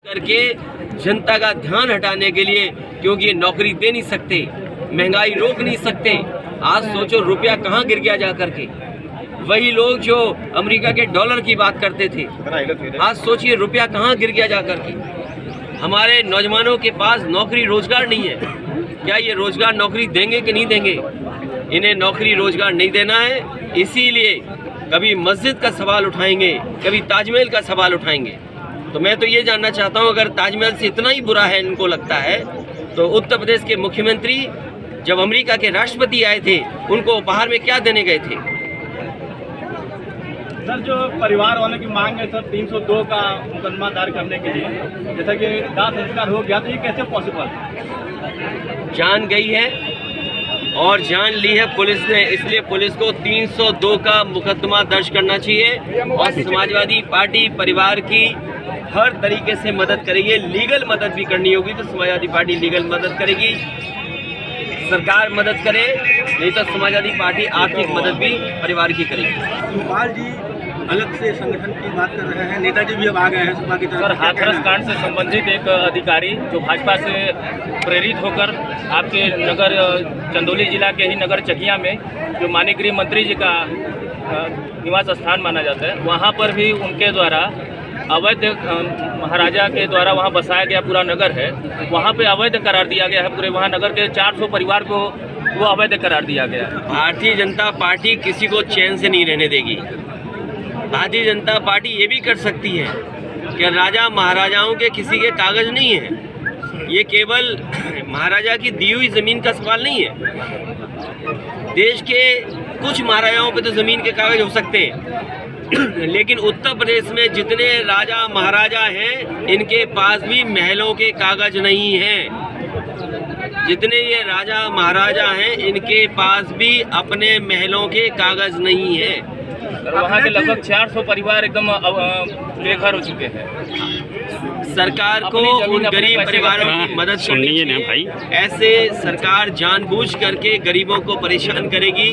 करके जनता का ध्यान हटाने के लिए, क्योंकि नौकरी दे नहीं सकते, महंगाई रोक नहीं सकते। आज सोचो रुपया कहाँ गिर गया जा करके। वही लोग जो अमेरिका के डॉलर की बात करते थे, आज सोचिए रुपया कहाँ गिर गया जा करके। हमारे नौजवानों के पास नौकरी रोजगार नहीं है। क्या ये रोजगार नौकरी देंगे कि नहीं देंगे? इन्हें नौकरी रोजगार नहीं देना है, इसीलिए कभी मस्जिद का सवाल उठाएंगे, कभी ताजमहल का सवाल उठाएंगे। तो मैं तो ये जानना चाहता हूँ, अगर ताजमहल से इतना ही बुरा है इनको लगता है, तो उत्तर प्रदेश के मुख्यमंत्री जब अमेरिका के राष्ट्रपति आए थे, उनको उपहार में क्या देने गए थे? सर, जो परिवार वालों की मांग है सर 302 का मुकदमा दायर करने के लिए, जैसा कि दाह संस्कार हो गया, तो ये कैसे पॉसिबल? जान गई है और जान ली है पुलिस ने, इसलिए पुलिस को 302 का मुकदमा दर्ज करना चाहिए। और समाजवादी पार्टी परिवार की हर तरीके से मदद करेगी। लीगल मदद भी करनी होगी तो समाजवादी पार्टी लीगल मदद करेगी, सरकार मदद करे, नहीं तो समाजवादी पार्टी आर्थिक मदद भी परिवार की करेगी। गोपाल जी अलग से संगठन की बात कर रहे हैं, नेताजी भी अब आ गए हैं सपा की तरफ। सर, हाथरस कांड से संबंधित एक अधिकारी जो भाजपा से प्रेरित होकर आपके नगर चंदौली जिला के ही नगर चकिया में जो माननीय गृह मंत्री जी का निवास स्थान माना जाता है, वहाँ पर भी उनके द्वारा अवैध महाराजा के द्वारा वहाँ बसाया गया पूरा नगर है, वहाँ पे अवैध करार दिया गया है। पूरे वहाँ नगर के 400 परिवार को वो अवैध करार दिया गया है। भारतीय जनता पार्टी किसी को चैन से नहीं रहने देगी। भारतीय जनता पार्टी ये भी कर सकती है कि राजा महाराजाओं के किसी के कागज नहीं है। ये केवल महाराजा की दी हुई ज़मीन का सवाल नहीं है। देश के कुछ महाराजाओं पे तो ज़मीन के कागज हो सकते हैं, लेकिन उत्तर प्रदेश में जितने राजा महाराजा हैं, इनके पास भी महलों के कागज नहीं हैं। जितने ये राजा महाराजा हैं, इनके पास भी अपने महलों के कागज नहीं हैं। वहाँ के लगभग 400 परिवार एकदम बेघर हो चुके हैं। सरकार को उन गरीब परिवारों की मदद करनी है भाई। ऐसे सरकार जानबूझ करके गरीबों को परेशान करेगी,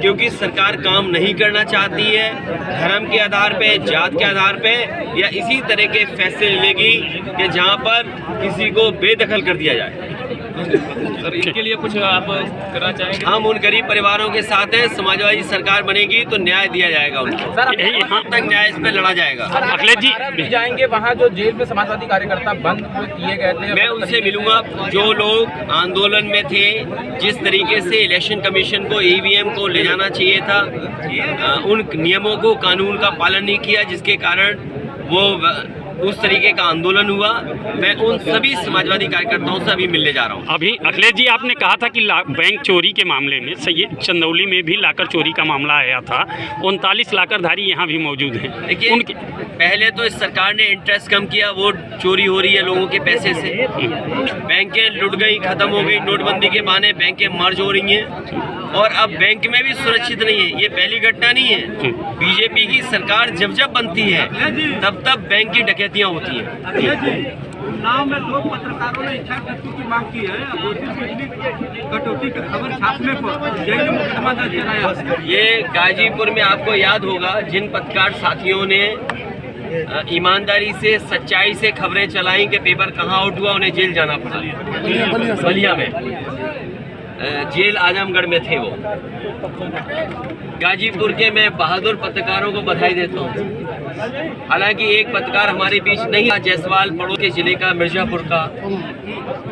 क्योंकि सरकार काम नहीं करना चाहती है। धर्म के आधार पे, जात के आधार पे या इसी तरह के फैसले लेगी कि जहाँ पर किसी को बेदखल कर दिया जाए। सर, इनके लिए कुछ आप करना चाहेंगे? हम उन गरीब परिवारों के साथ हैं। समाजवादी सरकार बनेगी तो न्याय दिया जाएगा उनको। सर, यहाँ तक न्याय इस पे लड़ा जाएगा। अखिलेश जी जाएंगे वहाँ, जो जेल में समाजवादी कार्यकर्ता बंद किए गए थे, मैं उनसे मिलूंगा। जो लोग आंदोलन में थे, जिस तरीके से इलेक्शन कमीशन को ईवीएम को ले जाना चाहिए था, उन नियमों को, कानून का पालन नहीं किया, जिसके कारण वो उस तरीके का आंदोलन हुआ। मैं उन सभी समाजवादी कार्यकर्ताओं से अभी मिलने जा रहा हूँ। अभी अखिलेश जी, आपने कहा था कि बैंक चोरी के मामले में चंदौली में भी लाकर चोरी का मामला आया था। 39 लाकरधारी यहाँ भी मौजूद हैं। देखिए, पहले तो इस सरकार ने इंटरेस्ट कम किया, वो चोरी हो रही है लोगों के पैसे से। बैंकें लुट गई, खत्म हो गई। नोटबंदी के बहाने बैंकें मर्ज हो रही हैं और अब बैंक में भी सुरक्षित नहीं है। ये पहली घटना नहीं है। बीजेपी की सरकार जब जब बनती है, तब तब बैंक की डकैतियां होती हैं। उन्नाव में 2 पत्रकारों ने इच्छा मृत्यु की मांग की है। कटौती की खबर छापने पर जेल में मुकदमा दर्ज कराया। ये गाजीपुर में आपको याद होगा, जिन पत्रकार साथियों ने ईमानदारी से, सच्चाई से खबरें चलाई कि पेपर कहाँ आउट हुआ, उन्हें जेल जाना पड़ा। बलिया में जेल आजमगढ़ में थे वो। गाजीपुर के मैं बहादुर पत्रकारों को बधाई देता हूँ। हालांकि एक पत्रकार हमारे बीच नहीं, जायसवाल पड़ोस के जिले का, मिर्जापुर का,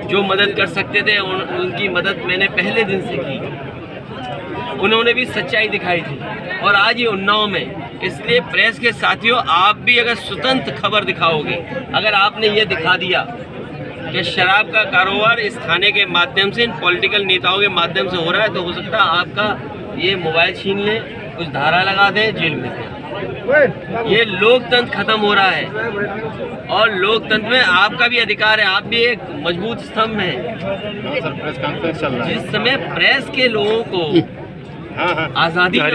जो मदद कर सकते थे उनकी मदद मैंने पहले दिन से की। उन्होंने भी सच्चाई दिखाई थी। और आज ये उन्नाव में, इसलिए प्रेस के साथियों, आप भी अगर स्वतंत्र खबर दिखाओगे, अगर आपने ये दिखा दिया कि शराब का कारोबार इस थाने के माध्यम से, इन पॉलिटिकल नेताओं के माध्यम से हो रहा है, तो हो सकता है आपका ये मोबाइल छीन ले, कुछ धारा लगा दे, जेल में दे। ये लोकतंत्र खत्म हो रहा है और लोकतंत्र में आपका भी अधिकार है। आप भी एक मजबूत स्तंभ हैं। जिस समय प्रेस के लोगों को आज़ादी हो,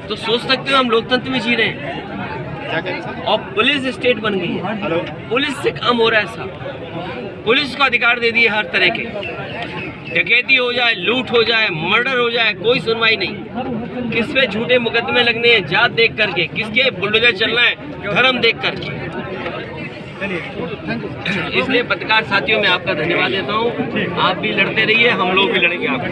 तो सोच सकते हो हम लोकतंत्र में जी रहे हैं। और पुलिस स्टेट बन गई है। पुलिस से काम हो रहा है साहब। पुलिस को अधिकार दे दिए हर तरह के, डकैती हो जाए, लूट हो जाए, मर्डर हो जाए, कोई सुनवाई नहीं। किस पे झूठे मुकदमे लगने हैं, जात देख करके, किसके बुलडोजर चलना है, धर्म देख करके। इसलिए पत्रकार साथियों मैं आपका धन्यवाद देता हूँ। आप भी लड़ते रहिए, हम लोग भी लड़ेंगे आपके